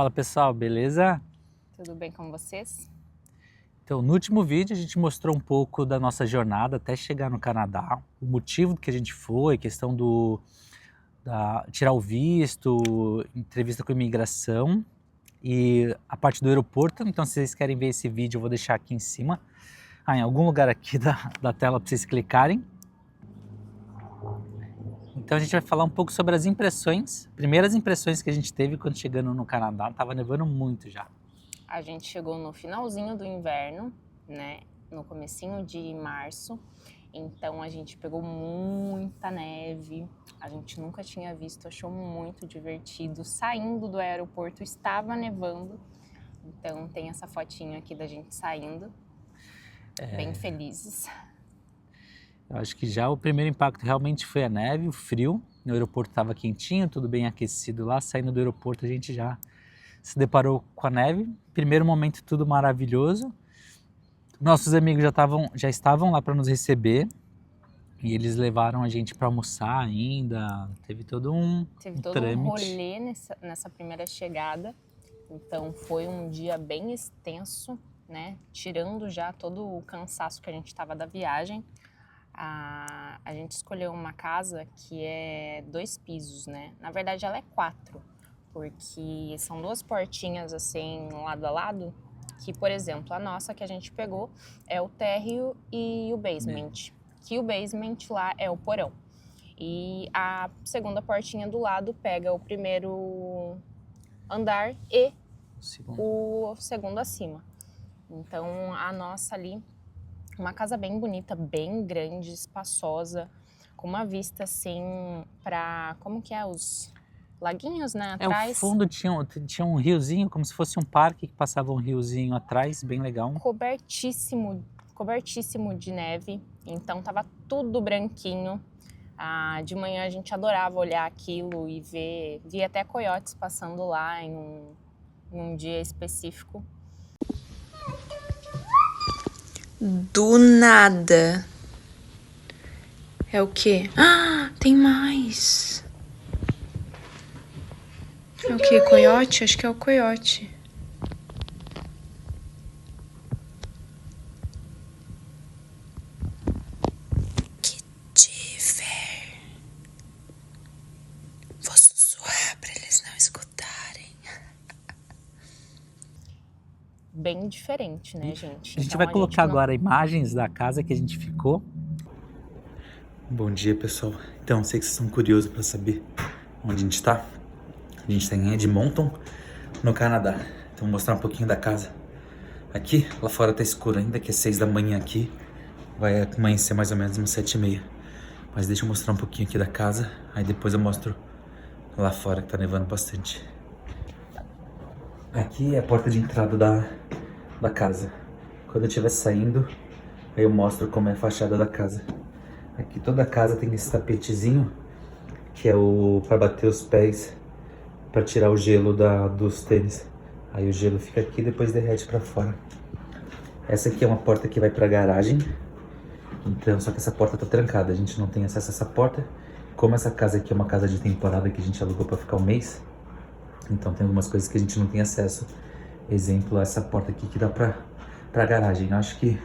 Fala pessoal, beleza? Tudo bem com vocês? Então, no último vídeo a gente mostrou um pouco da nossa jornada até chegar no Canadá, o motivo que a gente foi, questão tirar o visto, entrevista com a imigração e a parte do aeroporto. Então, se vocês querem ver esse vídeo, eu vou deixar aqui em cima, em algum lugar aqui da tela para vocês clicarem. Então a gente vai falar um pouco sobre as impressões, primeiras impressões que a gente teve quando chegando no Canadá. Tava nevando muito já. A gente chegou no finalzinho do inverno, né? No comecinho de março. Então a gente pegou muita neve. A gente nunca tinha visto, achou muito divertido. Saindo do aeroporto estava nevando. Então tem essa fotinho aqui da gente saindo. Bem felizes. Eu acho que já o primeiro impacto realmente foi a neve, o frio. O aeroporto estava quentinho, tudo bem aquecido lá. Saindo do aeroporto a gente já se deparou com a neve. Primeiro momento tudo maravilhoso. Nossos amigos já estavam lá para nos receber e eles levaram a gente para almoçar ainda. Teve todo um rolê nessa primeira chegada. Então foi um dia bem extenso, né? Tirando já todo o cansaço que a gente estava da viagem. A gente escolheu uma casa que é 2 pisos, né? Na verdade ela é 4, porque são 2 portinhas assim lado a lado, que por exemplo a nossa que a gente pegou é o térreo e o basement, que o basement lá é o porão. E a segunda portinha do lado pega o primeiro andar e o segundo acima. Então a nossa ali, uma casa bem bonita, bem grande, espaçosa, com uma vista assim para, como que é, os laguinhos, né, atrás. O fundo tinha um riozinho, como se fosse um parque que passava um riozinho atrás, bem legal. Cobertíssimo de neve, então tava tudo branquinho. De manhã a gente adorava olhar aquilo e via até coiotes passando lá em um dia específico. Do nada. É o quê? Ah, tem mais. É o quê? Coiote? Acho que é o coiote. Que tiver. Vou sussurrar pra eles não escutarem. Bem diferente, né, gente? A gente vai colocar agora imagens da casa que a gente ficou. Bom dia, pessoal. Então, sei que vocês estão curiosos para saber onde a gente está. A gente está em Edmonton, no Canadá. Então, vou mostrar um pouquinho da casa. Aqui, lá fora tá escuro ainda, que é 6 da manhã aqui. Vai amanhecer mais ou menos umas 7h30. Mas deixa eu mostrar um pouquinho aqui da casa. Aí depois eu mostro lá fora, que tá nevando bastante. Aqui é a porta de entrada da casa. Quando eu estiver saindo, aí eu mostro como é a fachada da casa. Aqui toda a casa tem esse tapetezinho, que é para bater os pés, para tirar o gelo dos tênis. Aí o gelo fica aqui e depois derrete para fora. Essa aqui é uma porta que vai para a garagem. Então, só que essa porta tá trancada, a gente não tem acesso a essa porta. Como essa casa aqui é uma casa de temporada que a gente alugou para ficar um mês, então tem algumas coisas que a gente não tem acesso. Exemplo, essa porta aqui que dá pra garagem. Eu acho que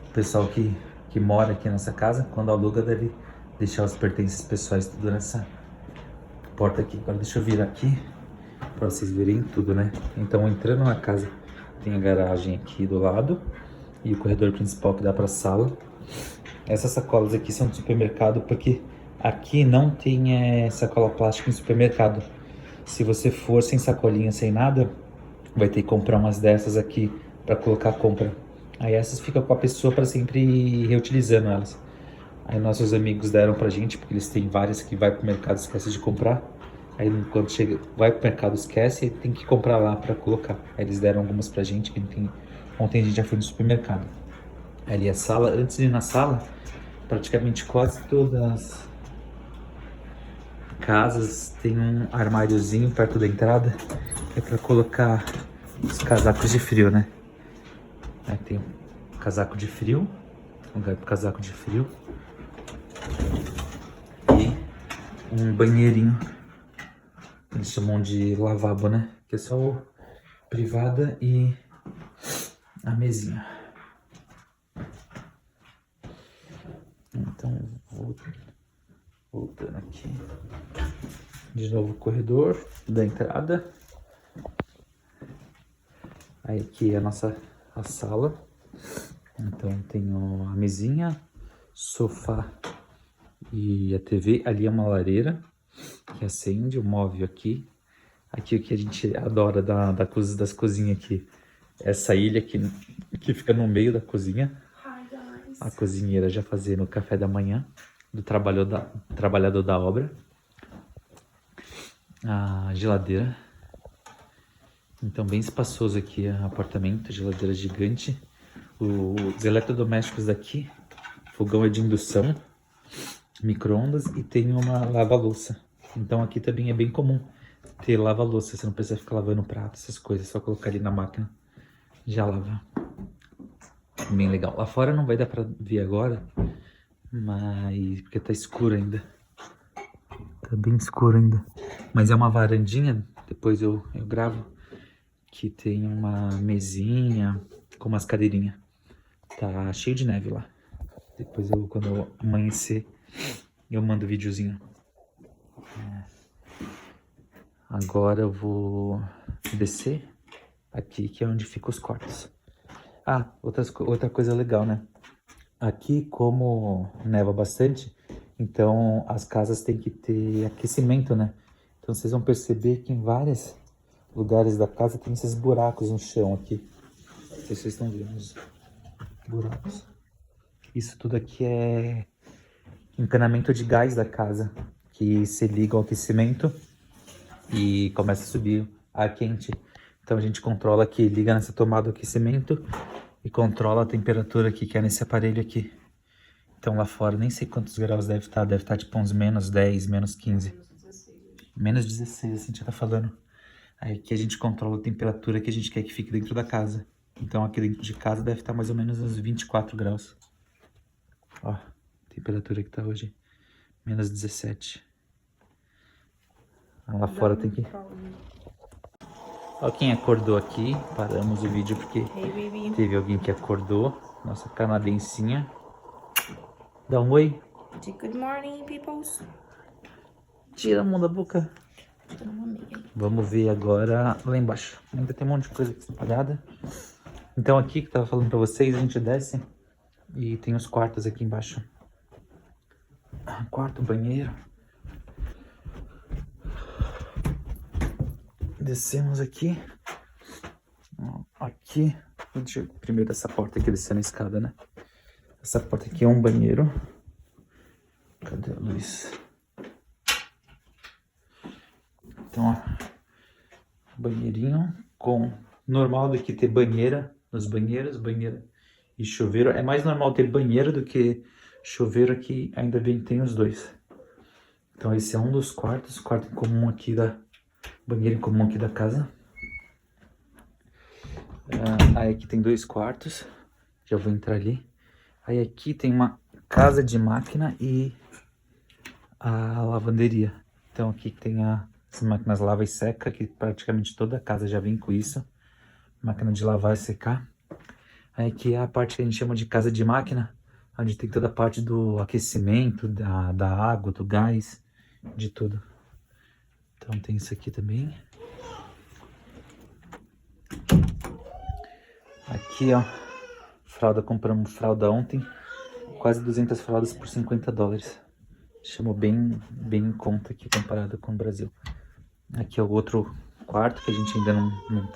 o pessoal que mora aqui nessa casa, quando aluga, deve deixar os pertences pessoais tudo nessa porta aqui. Agora deixa eu virar aqui pra vocês verem tudo, né? Então, entrando na casa, tem a garagem aqui do lado e o corredor principal que dá pra sala. Essas sacolas aqui são do supermercado, porque aqui não tem sacola plástica em supermercado. Se você for sem sacolinha, sem nada, vai ter que comprar umas dessas aqui para colocar a compra. Aí essas ficam com a pessoa para sempre ir reutilizando elas. Aí nossos amigos deram pra gente, porque eles têm várias que vai pro mercado e esquece de comprar. Aí quando chega, vai pro mercado, esquece e tem que comprar lá para colocar. Aí eles deram algumas pra gente, que ontem a gente já foi no supermercado. Ali a sala, antes de ir na sala, praticamente quase todas as casas tem um armáriozinho perto da entrada, que é para colocar os casacos de frio, né? Aí tem um casaco de frio, lugar pro casaco de frio e um banheirinho, eles chamam de lavabo, né? Que é só privada e a mesinha. Então, voltando aqui. De novo o corredor da entrada. Aí aqui é a sala. Então tenho a mesinha, sofá e a TV. Ali é uma lareira que acende, o móvel aqui. Aqui o que a gente adora das cozinhas aqui. Essa ilha que fica no meio da cozinha. A cozinheira já fazendo o café da manhã do trabalhador da obra. A geladeira. Então bem espaçoso aqui o apartamento, geladeira gigante. Os eletrodomésticos daqui, fogão é de indução, micro-ondas e tem uma lava-louça. Então aqui também é bem comum ter lava-louça, você não precisa ficar lavando prato, essas coisas, é só colocar ali na máquina, já lava. Bem legal. Lá fora não vai dar pra ver agora, mas porque tá escuro ainda. Tá bem escuro ainda. Mas é uma varandinha, depois eu gravo, que tem uma mesinha com umas cadeirinhas. Tá cheio de neve lá. Depois quando eu amanhecer, eu mando videozinho. Agora eu vou descer aqui, que é onde ficam os quartos. Ah, outra coisa legal, né? Aqui, como neva bastante, então as casas têm que ter aquecimento, né? Então vocês vão perceber que em vários lugares da casa tem esses buracos no chão aqui. Não sei se vocês estão vendo os buracos. Isso tudo aqui é encanamento de gás da casa, que se liga ao aquecimento e começa a subir ar quente. Então a gente controla aqui, liga nessa tomada do aquecimento e controla a temperatura aqui, que é nesse aparelho aqui. Então lá fora, nem sei quantos graus deve estar tipo uns menos 10, menos 15. Menos 16, assim, a gente tá falando. Aí aqui a gente controla a temperatura que a gente quer que fique dentro da casa. Então aqui dentro de casa deve estar mais ou menos uns 24 graus. Ó, a temperatura que tá hoje, menos 17. Lá fora tem que... Ó quem acordou aqui, paramos o vídeo porque teve alguém que acordou. Nossa canadensinha. Dá um oi. Good morning, peoples. Tira a mão da boca. Vamos ver agora lá embaixo. Ainda tem um monte de coisa aqui espalhada. Então aqui que eu tava falando pra vocês, a gente desce e tem os quartos aqui embaixo. Quarto, banheiro. Descemos aqui. Aqui. Deixa eu primeiro essa porta aqui, descendo a escada, né? Essa porta aqui é um banheiro. Cadê a luz? Então, ó. Banheirinho com... Normal do que ter banheira nos banheiros, banheira e chuveiro. É mais normal ter banheiro do que chuveiro aqui, ainda bem que tem os dois. Então esse é um dos quartos, quarto em comum aqui banheiro em comum aqui da casa. Aí aqui tem 2 quartos, já vou entrar ali. Aí aqui tem uma casa de máquina e a lavanderia. Então aqui tem as máquinas lava e seca, que praticamente toda a casa já vem com isso. Máquina de lavar e secar. Aí aqui é a parte que a gente chama de casa de máquina, onde tem toda a parte do aquecimento, da água, do gás, de tudo. Então tem isso aqui também. Aqui, ó, fralda, compramos fralda ontem, quase 200 fraldas por $50. Chamou bem em conta aqui comparado com o Brasil. Aqui é o outro quarto que a gente ainda não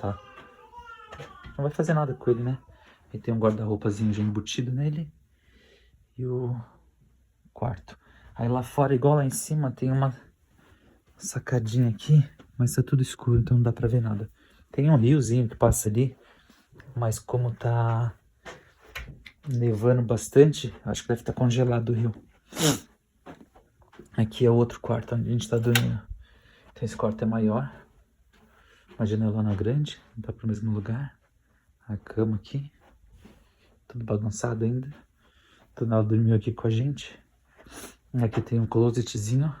vai fazer nada com ele, né? Aí tem um guarda-roupazinho já embutido nele. E o quarto. Aí lá fora, igual lá em cima, tem uma sacadinha aqui, mas tá tudo escuro, então não dá pra ver nada. Tem um riozinho que passa ali, mas como tá nevando bastante, acho que deve estar congelado o rio. Aqui é o outro quarto onde a gente tá dormindo. Então esse quarto é maior. Uma janelona grande, não tá pro mesmo lugar. A cama aqui. Tudo bagunçado ainda. Então ela dormiu aqui com a gente. Aqui tem um closetzinho.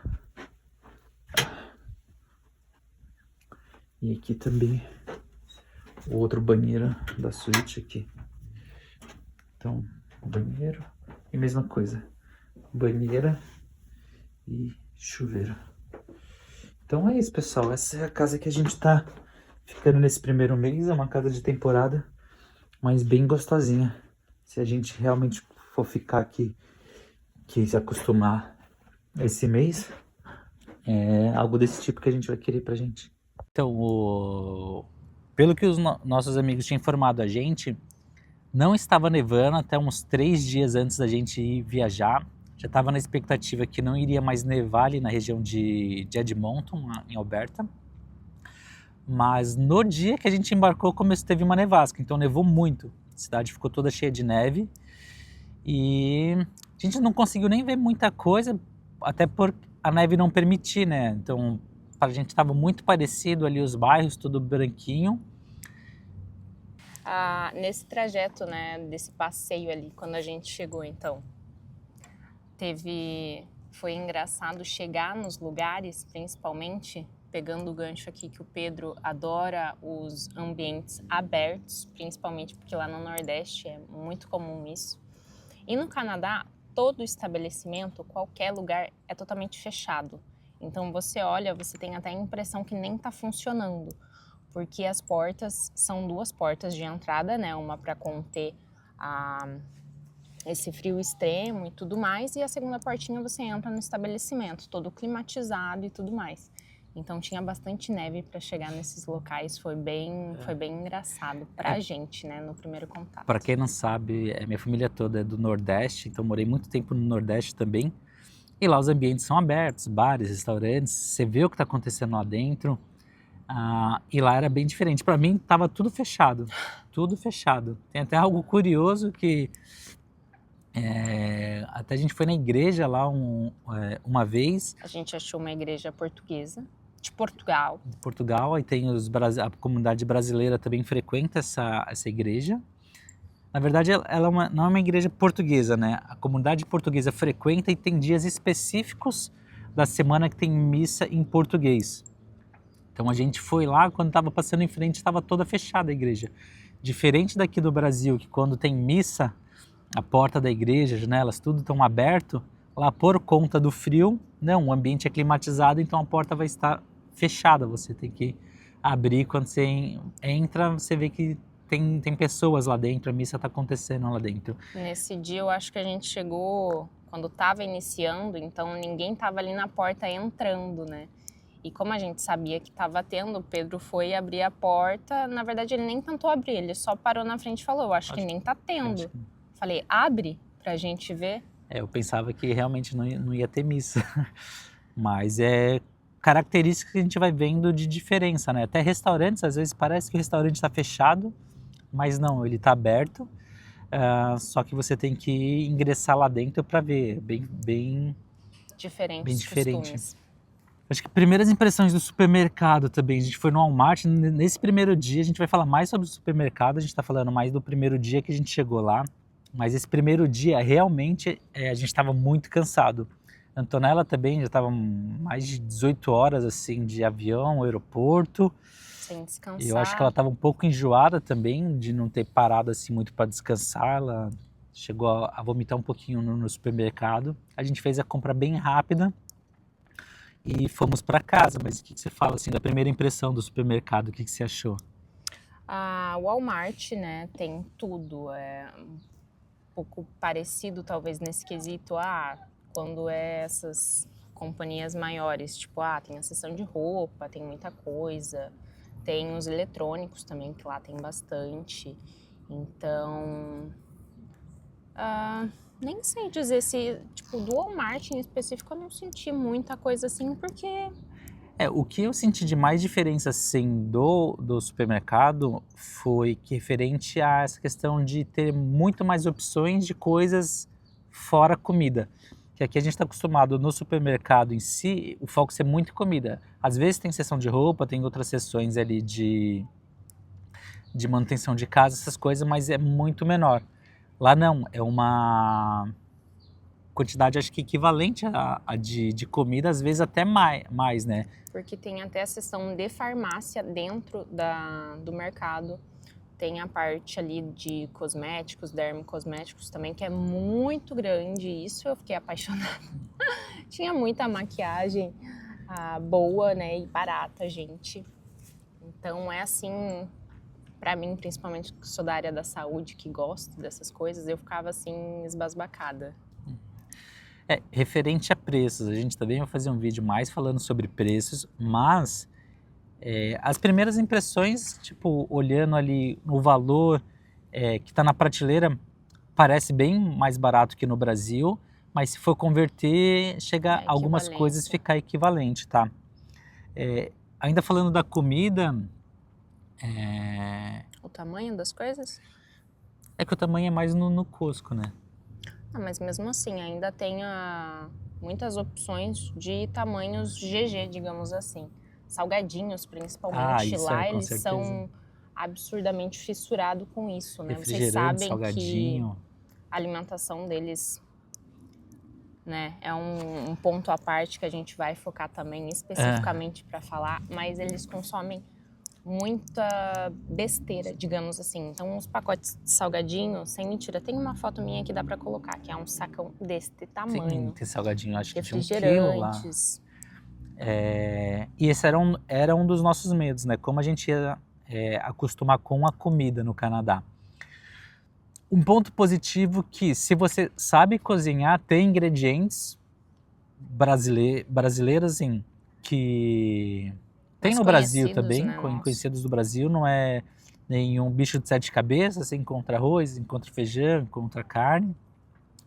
E aqui também o outro banheiro da suíte aqui. Então, banheiro e mesma coisa. Banheira e chuveiro. Então é isso, pessoal. Essa é a casa que a gente tá ficando nesse primeiro mês. É uma casa de temporada, mas bem gostosinha. Se a gente realmente for ficar aqui, que se acostumar esse mês, é algo desse tipo que a gente vai querer pra gente. Então, pelo que os nossos amigos tinham informado a gente, não estava nevando até uns 3 dias antes da gente ir viajar. Já estava na expectativa que não iria mais nevar ali na região de Edmonton, em Alberta. Mas no dia que a gente embarcou, teve uma nevasca, então nevou muito. A cidade ficou toda cheia de neve e a gente não conseguiu nem ver muita coisa, até por a neve não permitir, né? Então, a gente estava muito parecido ali, os bairros, tudo branquinho. Nesse trajeto, né, desse passeio ali, quando a gente chegou, então, foi engraçado chegar nos lugares, principalmente, pegando o gancho aqui que o Pedro adora os ambientes abertos, principalmente porque lá no Nordeste é muito comum isso. E no Canadá, todo estabelecimento, qualquer lugar é totalmente fechado. Então você olha, você tem até a impressão que nem está funcionando, porque as portas são 2 portas de entrada, né? Uma para conter esse frio extremo e tudo mais, e a segunda portinha você entra no estabelecimento, todo climatizado e tudo mais. Então tinha bastante neve para chegar nesses locais, foi bem engraçado pra gente, né, no primeiro contato. Para quem não sabe, minha família toda é do Nordeste, então morei muito tempo no Nordeste também. E lá os ambientes são abertos, bares, restaurantes, você vê o que está acontecendo lá dentro. E lá era bem diferente. Para mim estava tudo fechado, tudo fechado. Tem até algo curioso que até a gente foi na igreja lá uma vez. A gente achou uma igreja portuguesa, de Portugal. De Portugal, aí tem a comunidade brasileira também frequenta essa igreja. Na verdade, ela não é uma igreja portuguesa, né? A comunidade portuguesa frequenta e tem dias específicos da semana que tem missa em português. Então a gente foi lá, quando estava passando em frente, estava toda fechada a igreja. Diferente daqui do Brasil, que quando tem missa, a porta da igreja, janelas, tudo estão aberto. Lá, por conta do frio, não, o ambiente é climatizado, então a porta vai estar fechada. Você tem que abrir. Quando você entra, você vê que tem pessoas lá dentro, a missa está acontecendo lá dentro. Nesse dia eu acho que a gente chegou quando estava iniciando, então ninguém estava ali na porta entrando, né? E como a gente sabia que estava tendo, o Pedro foi abrir a porta. Na verdade, ele nem tentou abrir, ele só parou na frente e falou, eu acho que nem tá tendo. Falei, abre pra gente ver. Eu pensava que realmente não ia ter missa. Mas é característica que a gente vai vendo de diferença, né? Até restaurantes, às vezes parece que o restaurante está fechado, mas não, ele está aberto. Só que você tem que ingressar lá dentro para ver. Bem diferente. Costumes. Acho que primeiras impressões do supermercado também. A gente foi no Walmart. Nesse primeiro dia, a gente vai falar mais sobre o supermercado. A gente está falando mais do primeiro dia que a gente chegou lá. Mas esse primeiro dia, realmente, a gente estava muito cansado. A Antonella também já estava mais de 18 horas assim, de avião, aeroporto. Sem descansar. E eu acho que ela estava um pouco enjoada também de não ter parado assim muito para descansar. Ela chegou a vomitar um pouquinho no supermercado. A gente fez a compra bem rápida e fomos para casa. Mas o que você fala assim da primeira impressão do supermercado? O que você achou? O Walmart, né, tem tudo. Um pouco parecido talvez nesse quesito, quando essas companhias maiores, tipo, tem a seção de roupa, tem muita coisa, tem os eletrônicos também, que lá tem bastante, então, nem sei dizer se, tipo, do Walmart em específico eu não senti muita coisa assim, porque... O que eu senti de mais diferença assim, do supermercado foi que referente a essa questão de ter muito mais opções de coisas fora comida. Que aqui a gente está acostumado no supermercado em si, o foco ser muito comida. Às vezes tem seção de roupa, tem outras seções ali de manutenção de casa, essas coisas, mas é muito menor. Lá não, é uma quantidade acho que equivalente a de comida, às vezes até mais, né? Porque tem até a seção de farmácia dentro do mercado. tem a parte ali de cosméticos, dermocosméticos também, que é muito grande. Isso eu fiquei apaixonada. Tinha muita maquiagem boa, né, e barata, gente. Então é assim, pra mim, principalmente que sou da área da saúde, que gosto dessas coisas, eu ficava assim, esbasbacada. Referente a preços, a gente também vai fazer um vídeo mais falando sobre preços, mas as primeiras impressões, tipo, olhando ali no valor que está na prateleira, parece bem mais barato que no Brasil, mas se for converter, chega algumas coisas ficar equivalente, tá? Ainda falando da comida... O tamanho das coisas? É que o tamanho é mais no Costco, né? Mas mesmo assim, ainda tem muitas opções de tamanhos GG, digamos assim. Salgadinhos, principalmente, isso lá com eles certeza. são absurdamente fissurados com isso, né? Vocês Refrigerante, sabem salgadinho. que a alimentação deles, né, é um ponto à parte que a gente vai focar também especificamente para falar, mas eles consomem muita besteira, digamos assim. Então, os pacotes de salgadinho, sem mentira, tem uma foto minha que dá pra colocar, que é um sacão deste tamanho. Tem salgadinho, acho que de 1 quilo lá. Refrigerantes. E esse era um dos nossos medos, né? Como a gente ia acostumar com a comida no Canadá. Um ponto positivo que, se você sabe cozinhar, tem ingredientes brasileiros, assim, que... Tem no Brasil também, né, conhecidos do Brasil, não é nenhum bicho de 7 cabeças, você encontra arroz, encontra feijão, encontra carne.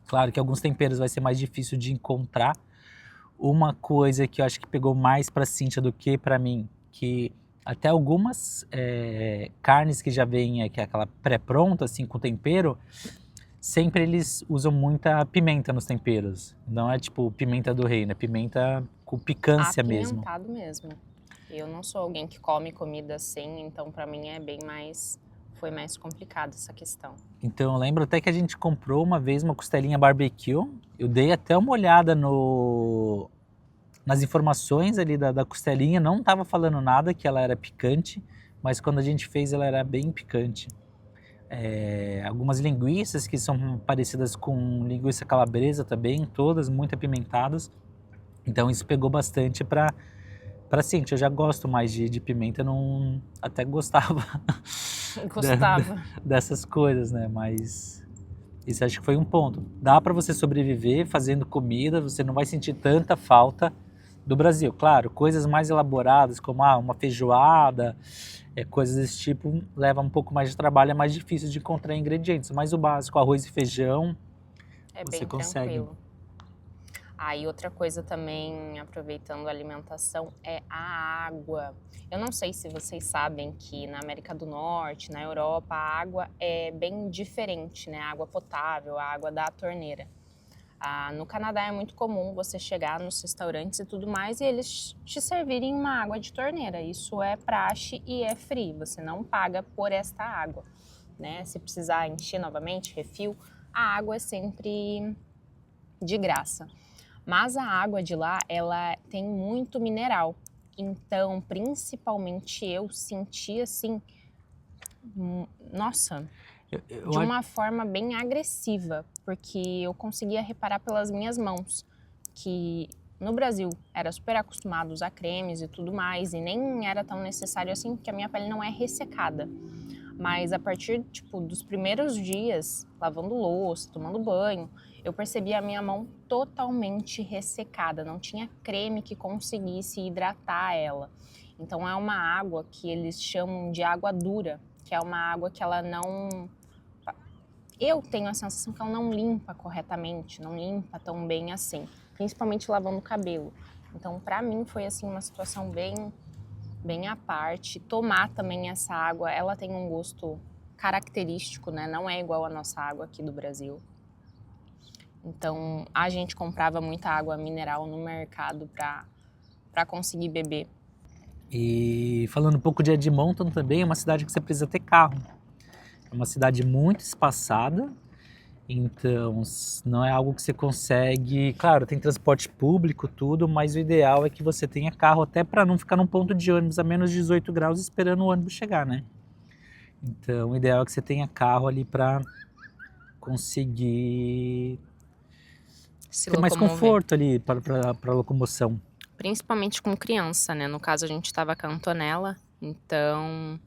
Claro que alguns temperos vai ser mais difícil de encontrar. Uma coisa que eu acho que pegou mais para Cíntia do que para mim, que até algumas carnes que já vêm, que é aquela pré-pronta, assim, com tempero, sempre eles usam muita pimenta nos temperos. Não é tipo pimenta do reino, é pimenta com picância mesmo. Apimentado mesmo. Eu não sou alguém que come comida assim, então para mim foi mais complicado essa questão. Então eu lembro até que a gente comprou uma vez uma costelinha barbecue, eu dei até uma olhada nas informações ali da costelinha, não estava falando nada que ela era picante, mas quando a gente fez ela era bem picante. Algumas linguiças que são parecidas com linguiça calabresa também, todas muito apimentadas, então isso pegou bastante para Cíntia. Eu já gosto mais de pimenta, não até gostava dessas coisas, né? Mas isso acho que foi um ponto. Dá para você sobreviver fazendo comida, você não vai sentir tanta falta do Brasil. Claro, coisas mais elaboradas, como uma feijoada, coisas desse tipo, leva um pouco mais de trabalho, é mais difícil de encontrar ingredientes. Mas o básico, arroz e feijão, você bem consegue. Tranquilo. E outra coisa também, aproveitando a alimentação, é a água. Eu não sei se vocês sabem que na América do Norte, na Europa, a água é bem diferente, né? A água potável, a água da torneira. No Canadá é muito comum você chegar nos restaurantes e tudo mais e eles te servirem uma água de torneira. Isso é praxe e é free, você não paga por esta água, né? Se precisar encher novamente, refil, a água é sempre de graça. Mas a água de lá, ela tem muito mineral. Então, principalmente eu senti assim, nossa, de uma forma bem agressiva, porque eu conseguia reparar pelas minhas mãos que no Brasil era super acostumado a usar cremes e tudo mais, e nem era tão necessário assim, porque a minha pele não é ressecada. Mas a partir, dos primeiros dias, lavando louça, tomando banho, eu percebi a minha mão totalmente ressecada, não tinha creme que conseguisse hidratar ela. Então é uma água que eles chamam de água dura, que é uma água que ela não... Eu tenho a sensação que ela não limpa corretamente, não limpa tão bem assim, principalmente lavando o cabelo. Então pra mim foi assim uma situação bem à parte. Tomar também essa água, ela tem um gosto característico, né? Não é igual a nossa água aqui do Brasil. Então, a gente comprava muita água mineral no mercado para conseguir beber. E falando um pouco de Edmonton também, é uma cidade que você precisa ter carro. É uma cidade muito espaçada, então não é algo que você consegue... Claro, tem transporte público, tudo, mas o ideal é que você tenha carro até para não ficar num ponto de ônibus a menos 18 graus esperando o ônibus chegar, né? Então, o ideal é que você tenha carro ali para conseguir Se ter mais locomover. conforto ali para locomoção. Principalmente com criança, né? No caso, a gente estava com a Antonella, então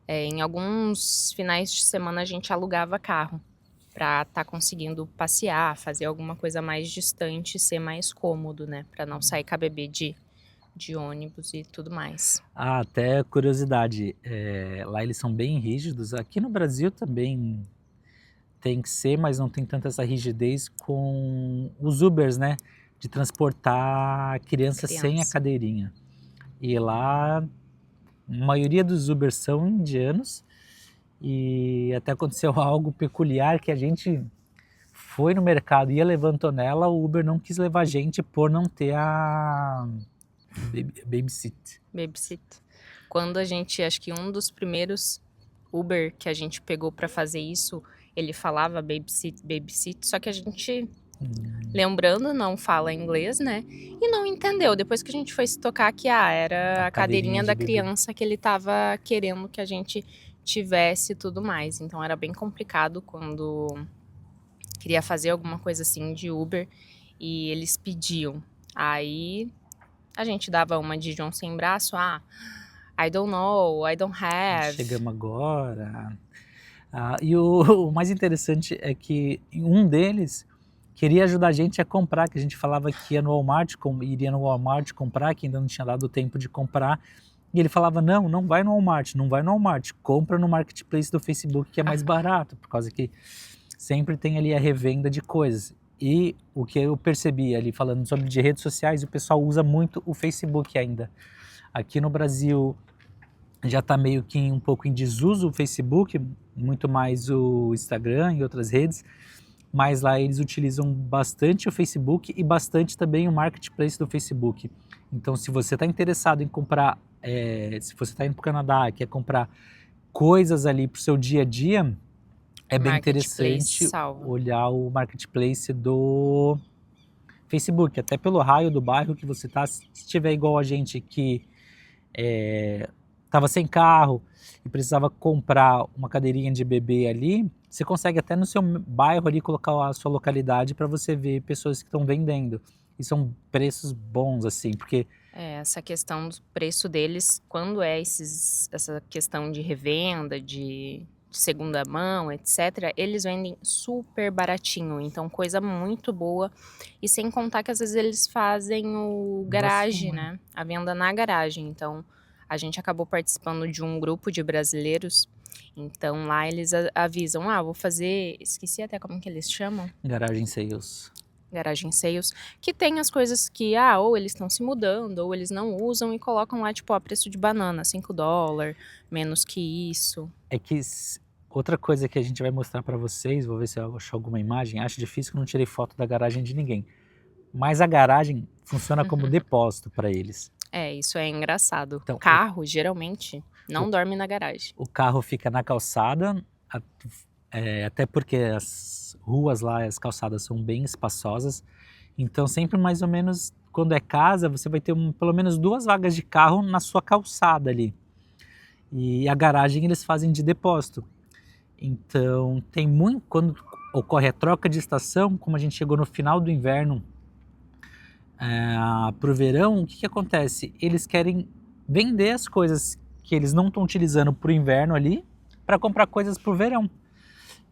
em alguns finais de semana a gente alugava carro para estar conseguindo passear, fazer alguma coisa mais distante, ser mais cômodo, né? Para não sair com a bebê de ônibus e tudo mais. Ah, até curiosidade, lá eles são bem rígidos. Aqui no Brasil também tem que ser, mas não tem tanta essa rigidez com os Ubers, né? De transportar a criança sem a cadeirinha. E lá, a maioria dos Ubers são indianos. E até aconteceu algo peculiar que a gente foi no mercado, ia levando nela, o Uber não quis levar a gente por não ter a babysit. Babysit. Quando a gente, acho que um dos primeiros Uber que a gente pegou para fazer isso, ele falava babysit, só que a gente, lembrando, não fala inglês, né? E não entendeu. Depois que a gente foi se tocar que era a cadeirinha da criança que ele tava querendo que a gente tivesse e tudo mais. Então era bem complicado quando queria fazer alguma coisa assim de Uber e eles pediam. Aí a gente dava uma de João sem braço, I don't know, I don't have. Chegamos agora. E o mais interessante é que um deles queria ajudar a gente a comprar, que a gente falava que ia no Walmart, iria no Walmart comprar, que ainda não tinha dado tempo de comprar. E ele falava, não vai no Walmart, não vai no Walmart, compra no Marketplace do Facebook que é mais barato, por causa que sempre tem ali a revenda de coisas. E o que eu percebi ali, falando sobre de redes sociais, o pessoal usa muito o Facebook ainda. Aqui no Brasil já está meio que um pouco em desuso o Facebook, muito mais o Instagram e outras redes, mas lá eles utilizam bastante o Facebook e bastante também o Marketplace do Facebook. Então, se você está interessado em comprar, se você está indo para o Canadá, quer comprar coisas ali para o seu dia a dia, é bem interessante olhar o Marketplace do Facebook, até pelo raio do bairro que você está. Se tiver igual a gente que estava sem carro e precisava comprar uma cadeirinha de bebê ali, você consegue até no seu bairro ali colocar a sua localidade para você ver pessoas que estão vendendo. E são preços bons, assim, porque... essa questão do preço deles, quando essa questão de revenda, de segunda mão, etc., eles vendem super baratinho, então coisa muito boa. E sem contar que às vezes eles fazem o garagem, né? A venda na garagem. Então a gente acabou participando de um grupo de brasileiros. Então lá eles avisam, vou fazer, esqueci até como que eles chamam. Garagem Sales. Garagem Sales, que tem as coisas que, ou eles estão se mudando, ou eles não usam e colocam lá, tipo, a preço de banana, $5, menos que isso. É que outra coisa que a gente vai mostrar para vocês, vou ver se eu acho alguma imagem, acho difícil que eu não tirei foto da garagem de ninguém, mas a garagem funciona como depósito para eles. Isso é engraçado. Então, o carro, geralmente, não dorme na garagem. O carro fica na calçada, até porque as ruas lá, as calçadas são bem espaçosas, então sempre mais ou menos, quando é casa, você vai ter pelo menos 2 vagas de carro na sua calçada ali. E a garagem eles fazem de depósito. Então tem muito, quando ocorre a troca de estação, como a gente chegou no final do inverno para o verão, o que acontece? Eles querem vender as coisas que eles não estão utilizando para o inverno ali, para comprar coisas para o verão.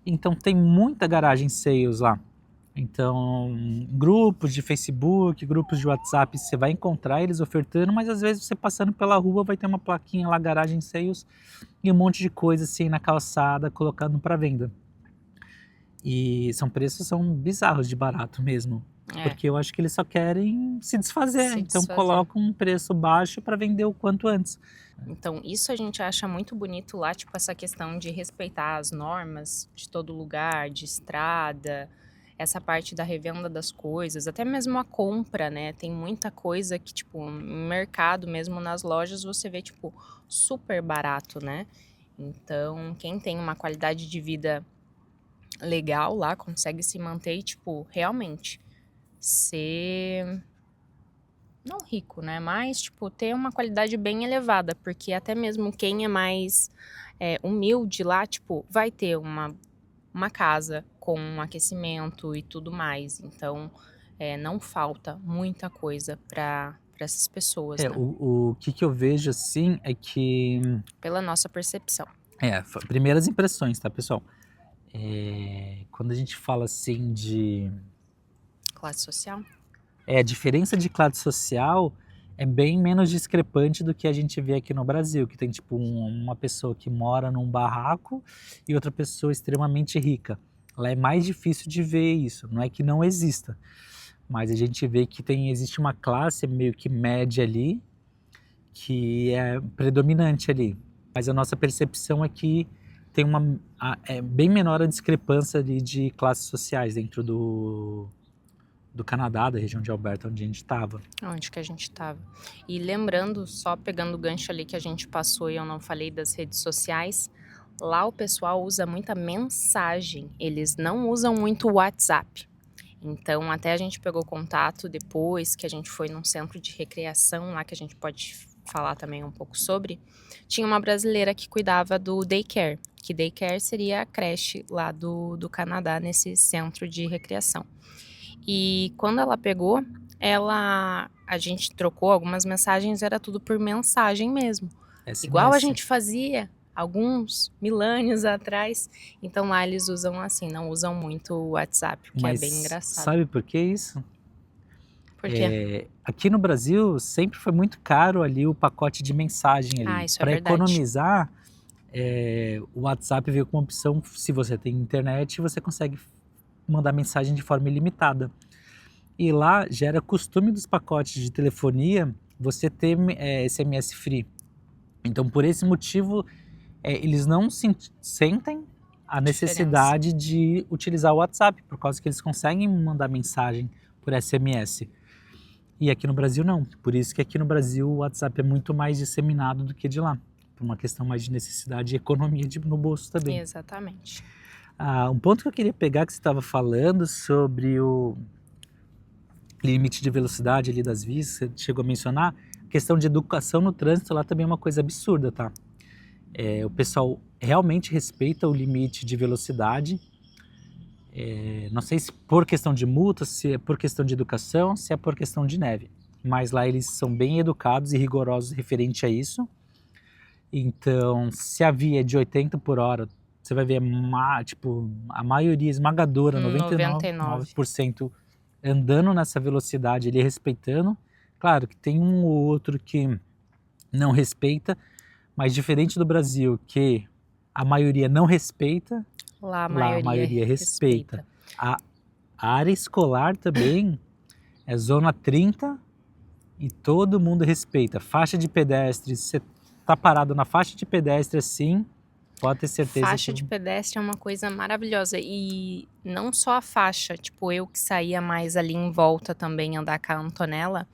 Então tem muita garagem sales lá. Então, grupos de Facebook, grupos de WhatsApp, você vai encontrar eles ofertando, mas às vezes você passando pela rua vai ter uma plaquinha lá, garagem sales, e um monte de coisa assim na calçada, colocando para venda. E preços são bizarros de barato mesmo. Porque eu acho que eles só querem se desfazer. Então colocam um preço baixo para vender o quanto antes. Então isso a gente acha muito bonito lá, tipo essa questão de respeitar as normas de todo lugar, de estrada, essa parte da revenda das coisas, até mesmo a compra, né? Tem muita coisa que, tipo, no mercado mesmo, nas lojas, você vê, tipo, super barato, né? Então, quem tem uma qualidade de vida legal lá, consegue se manter e, tipo, realmente ser... não rico, né? Mas, tipo, ter uma qualidade bem elevada, porque até mesmo quem é mais humilde lá, tipo, vai ter uma casa com um aquecimento e tudo mais. Então, não falta muita coisa para essas pessoas, né? O que eu vejo assim é que. Pela nossa percepção. Primeiras impressões, tá, pessoal? Quando a gente fala assim de. Classe social? A diferença de classe social é bem menos discrepante do que a gente vê aqui no Brasil, que tem tipo uma pessoa que mora num barraco e outra pessoa extremamente rica. Lá é mais difícil de ver isso, não é que não exista, mas a gente vê que existe uma classe meio que média ali, que é predominante ali. Mas a nossa percepção é que tem é bem menor a discrepância ali de classes sociais dentro do Canadá, da região de Alberta, onde a gente estava. Onde que a gente estava. E lembrando, só pegando o gancho ali que a gente passou e eu não falei das redes sociais, lá o pessoal usa muita mensagem, eles não usam muito o WhatsApp. Então, até a gente pegou contato depois que a gente foi num centro de recreação lá, que a gente pode falar também um pouco sobre. Tinha uma brasileira que cuidava do daycare, que daycare seria a creche lá do Canadá, nesse centro de recreação. E quando ela pegou, a gente trocou algumas mensagens, era tudo por mensagem mesmo. SMS. Igual a gente fazia alguns milênios atrás. Então lá eles usam assim, não usam muito o WhatsApp, o que é bem engraçado. Sabe por que isso? Por quê? Aqui no Brasil sempre foi muito caro ali o pacote de mensagem ali. Isso é Para verdade. economizar, o WhatsApp veio com uma opção, se você tem internet, você consegue mandar mensagem de forma ilimitada. E lá já era costume dos pacotes de telefonia você ter SMS free. Então, por esse motivo, eles não sentem a necessidade de utilizar o WhatsApp, por causa que eles conseguem mandar mensagem por SMS. E aqui no Brasil não. Por isso que aqui no Brasil o WhatsApp é muito mais disseminado do que de lá. Por uma questão mais de necessidade e economia no bolso também. Exatamente. Um ponto que eu queria pegar que você estava falando sobre o limite de velocidade ali das vias, você chegou a mencionar, a questão de educação no trânsito lá também é uma coisa absurda, tá? O pessoal realmente respeita o limite de velocidade, não sei se por questão de multa, se é por questão de educação, se é por questão de neve, mas lá eles são bem educados e rigorosos referente a isso. Então, se a via é de 80 por hora, você vai ver a maioria esmagadora, 99% andando nessa velocidade, ele respeitando. Claro que tem um ou outro que não respeita, mas diferente do Brasil, que a maioria não respeita, lá a maioria respeita. A área escolar também é zona 30 e todo mundo respeita. Faixa de pedestre, você tá parado na faixa de pedestre assim, pode ter certeza. Faixa de pedestre é uma coisa maravilhosa. E não só a faixa, tipo, eu que saía mais ali em volta também, andar com a Antonella,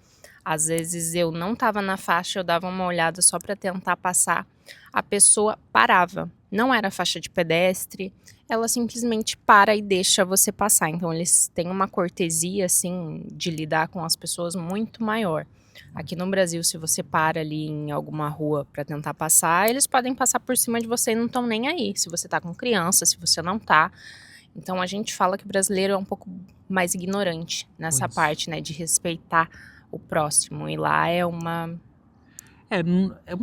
às vezes eu não tava na faixa, eu dava uma olhada só para tentar passar. A pessoa parava. Não era faixa de pedestre, ela simplesmente para e deixa você passar. Então eles têm uma cortesia, assim, de lidar com as pessoas muito maior. Aqui no Brasil, se você para ali em alguma rua para tentar passar, eles podem passar por cima de você e não estão nem aí. Se você tá com criança, se você não tá. Então a gente fala que o brasileiro é um pouco mais ignorante nessa parte, né, de respeitar o próximo. E lá é uma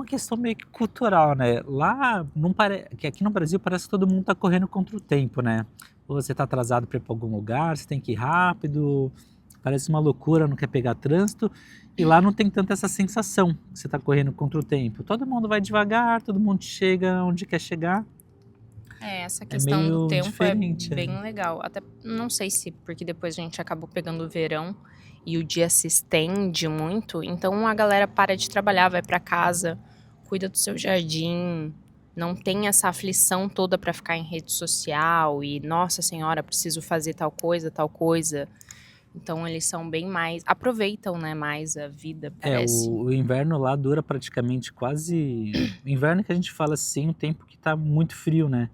questão meio que cultural, né? Lá, que aqui no Brasil parece que todo mundo tá correndo contra o tempo, né? Ou você tá atrasado para ir para algum lugar, você tem que ir rápido, parece uma loucura, não quer pegar trânsito. E lá não tem tanta essa sensação que você tá correndo contra o tempo. Todo mundo vai devagar, todo mundo chega onde quer chegar. Essa questão do tempo é bem né? legal. Até não sei se porque depois a gente acabou pegando o verão e o dia se estende muito, então a galera para de trabalhar, vai para casa, cuida do seu jardim, não tem essa aflição toda para ficar em rede social e nossa senhora, preciso fazer tal coisa. Então eles são bem mais, aproveitam, né, mais a vida, parece. O inverno lá dura praticamente quase, o inverno que a gente fala assim, o tempo que tá muito frio, né?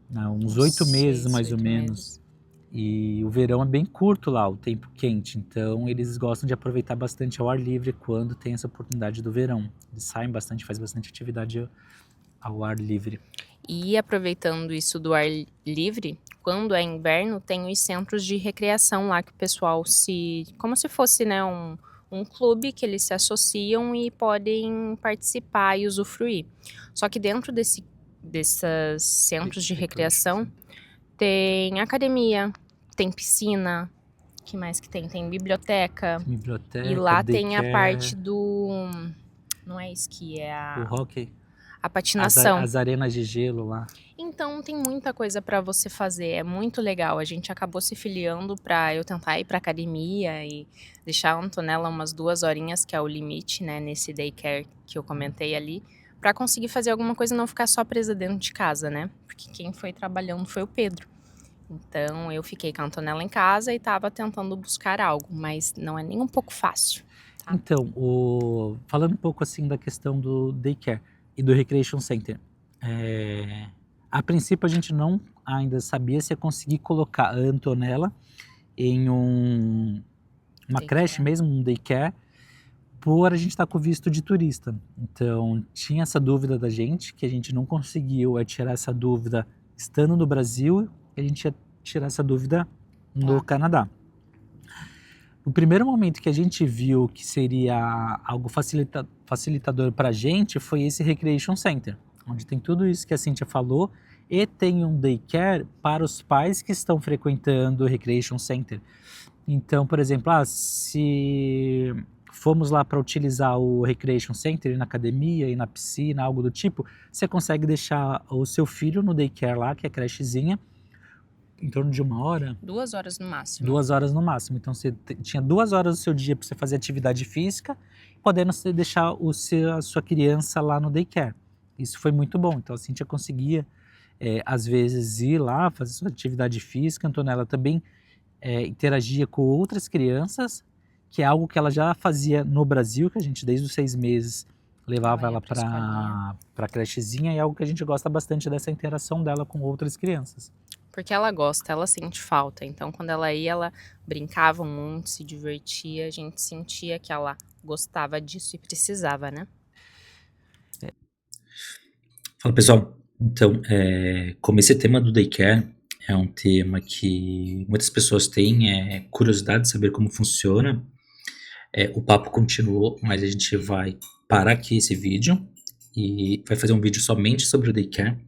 Uns 8 meses mais ou menos. E o verão é bem curto lá, o tempo quente, então eles gostam de aproveitar bastante ao ar livre quando tem essa oportunidade do verão. Eles saem bastante, fazem bastante atividade ao ar livre. E aproveitando isso do ar livre, quando é inverno, tem os centros de recreação lá que o pessoal como se fosse, né, um clube que eles se associam e podem participar e usufruir. Só que dentro desses centros de recreação tem academia, tem piscina, que mais que tem? Tem biblioteca. Biblioteca, E lá tem a daycare, parte não é esqui, é o hockey, a patinação. as arenas de gelo lá. Então tem muita coisa pra você fazer, é muito legal. A gente acabou se filiando pra eu tentar ir pra academia e deixar a Antonella umas 2 horinhas, que é o limite, né, nesse daycare que eu comentei ali, pra conseguir fazer alguma coisa e não ficar só presa dentro de casa, né? Porque quem foi trabalhando foi o Pedro. Então eu fiquei com a Antonella em casa e tava tentando buscar algo, mas não é nem um pouco fácil. Tá. Então, falando um pouco assim da questão do daycare e do Recreation Center, a princípio a gente não ainda sabia se ia conseguir colocar a Antonella em uma Daycare. creche mesmo, um daycare, por a gente estar com visto de turista. Então, tinha essa dúvida da gente, que a gente não conseguiu tirar essa dúvida estando no Brasil, e a gente ia tirar essa dúvida no Canadá. No primeiro momento que a gente viu que seria algo facilitador para a gente, foi esse Recreation Center, onde tem tudo isso que a Cíntia falou, e tem um daycare para os pais que estão frequentando o Recreation Center. Então, por exemplo, se fomos lá para utilizar o Recreation Center, ir na academia, ir na piscina, algo do tipo, você consegue deixar o seu filho no daycare lá, que é a crechezinha, em torno de 1 hora. 2 horas no máximo. 2 horas no máximo. Então você tinha 2 horas do seu dia para você fazer atividade física, podendo você deixar a sua criança lá no daycare. Isso foi muito bom. Então a Cíntia conseguia, às vezes, ir lá, fazer sua atividade física. A Antonella também interagia com outras crianças, que é algo que ela já fazia no Brasil, que a gente desde os 6 meses levava ela para a crechezinha, e é algo que a gente gosta bastante dessa interação dela com outras crianças. Porque ela gosta, ela sente falta. Então, quando ela ia, ela brincava muito, se divertia. A gente sentia que ela gostava disso e precisava, né? Fala, pessoal. Então, como esse tema do daycare é um tema que muitas pessoas têm curiosidade de saber como funciona, o papo continuou, mas a gente vai parar aqui esse vídeo e vai fazer um vídeo somente sobre o daycare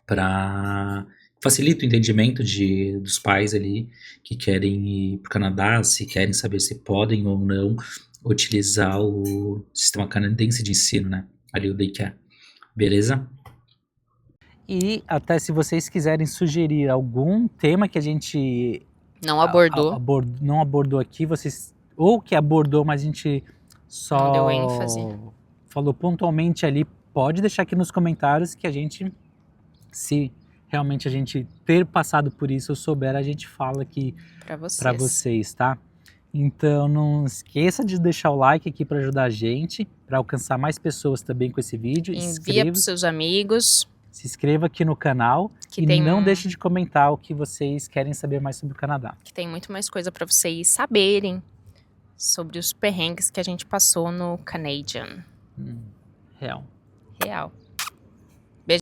para facilita o entendimento dos pais ali que querem ir para o Canadá, se querem saber se podem ou não utilizar o sistema canadense de ensino, né? Ali o daycare. Beleza? E até se vocês quiserem sugerir algum tema que a gente não abordou, não abordou aqui, ou que abordou, mas a gente só não deu ênfase, falou pontualmente ali, pode deixar aqui nos comentários que a gente, se realmente a gente ter passado por isso ou souber, a gente fala aqui para vocês, tá? Então não esqueça de deixar o like aqui para ajudar a gente, para alcançar mais pessoas também com esse vídeo. Envia para seus amigos. Se inscreva aqui no canal e não deixe de comentar o que vocês querem saber mais sobre o Canadá. Que tem muito mais coisa para vocês saberem sobre os perrengues que a gente passou no Canadian. Real. Real.